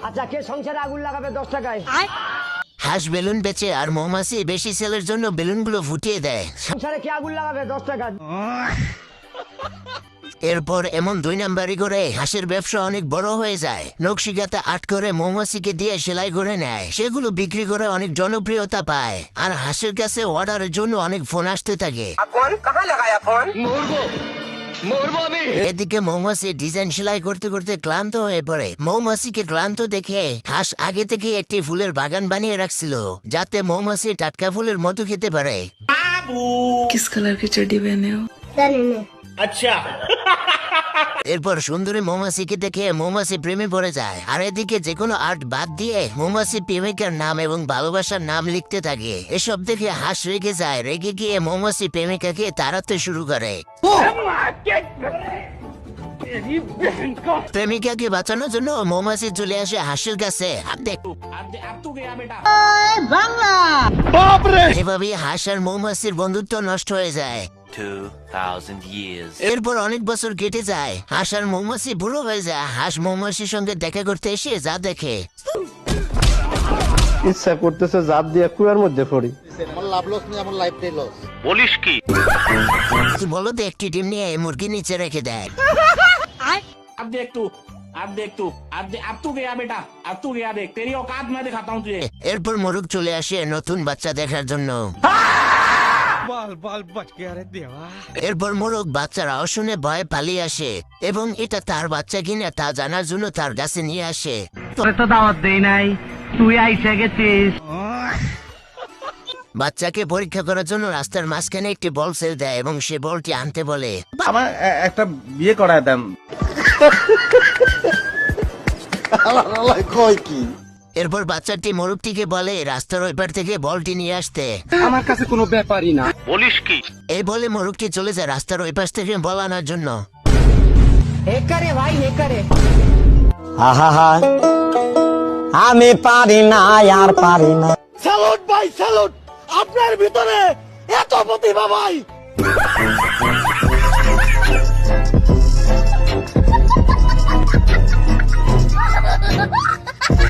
আচ্ছা, কে সংসারে আগুন লাগাবে 10 টাকায়? হাঁস বেলুন বেচে আর মৌমাছি বেশি সেলের জন্য বেলুনগুলো ফুটিয়ে দেয়। সংসারে কে আগুন লাগাবে 10 টাকা? এরপর এমন 2 নাম্বারি করে হাঁসের ব্যবসা অনেক বড় হয়ে যায়। নকশিকাতে আট করে মৌমাছিকে দিয়ে সেলাই করে নেয়, সেগুলো বিক্রি করে অনেক জনপ্রিয়তা পায়। আর হাঁসের কাছে অর্ডারের জন্য অনেক ফোন আসতে থাকে। এদিকে মৌমাছি ডিজাইন সেলাই করতে করতে ক্লান্ত হয়ে পড়ে। মৌমাছিকে ক্লান্ত দেখে হাঁস আগে থেকে একটি ফুলের বাগান বানিয়ে রাখছিল, যাতে মৌমাছি টাটকা ফুলের মধু খেতে পারে। किस कलर की चड्डी पहने हो? এরপর সুন্দরী মৌমাছিকে দেখে মৌমাছি প্রেমে পড়ে যায়। আর এদিকে যে কোনো আর্ট বাদ দিয়ে মৌমাছি প্রেমিকার নাম এবং ভালোবাসার নাম লিখতে থাকে। এসব দেখে হাঁস রেগে যায়। রেগে গিয়ে মৌমাছি প্রেমিকাকে তাড়াতে শুরু করে। প্রেমিকাকে বাঁচানোর জন্য মৌমাছি চলে আসে হাঁসের কাছে। এভাবে হাঁস আর মৌমাছির বন্ধুত্ব নষ্ট হয়ে যায়। 2000 years. এরপর অনেক বছর কেটে যায়। হাঁস আর মৌমাছি বুড়ো হয়ে যায়। হাঁস মৌমাছির সঙ্গে দেখা করতে এসে যা দেখে, ইচ্ছা করতেছে জাত দিয়ে কুয়ার মধ্যে পড়ি। বলতে একটি ডিম নিয়ে মুরগি নিচে রেখে দেয়। अब देख तू अब तू गया बेटा, अब तू गया, देख तेरी औकात मैं दिखाता हूँ तुझे। এরপর মোরগ চলে আসে নতুন বাচ্চা দেখার জন্য। এরপর মোরগ বাচ্চার আওয়াজ শুনে ভয়ে পালিয়ে আসে এবং এটা তার বাচ্চা কিনা তা জানার জন্য তার কাছে নিয়ে আসে। তো দাওয়াত দেই নাই, তুই আইসা গেছিস। বাচ্চাকে পরীক্ষা করার জন্য রাস্তার মাঝখানে একটি বল সেল দেয় এবং সে বলটি আনতে বলে। আমার একটা বিয়ে করায় দেন। কয় কি? এরপর বাচ্চাটি মোরগটিকে বলে রাস্তার ওই পার থেকে বলটি নিয়ে আসতে। আমার কাছে কোনো ব্যাপারই না। এই বলে মোরগটি চলে যায় রাস্তার ওই পাশ থেকে বল আনার জন্য। হেকারে ভাই, হেকারে। আহা আমি পারি না, আর পারি না। স্যালুট ভাই, স্যালুট। আপনার ভিতরে এত প্রতিভা ভাই।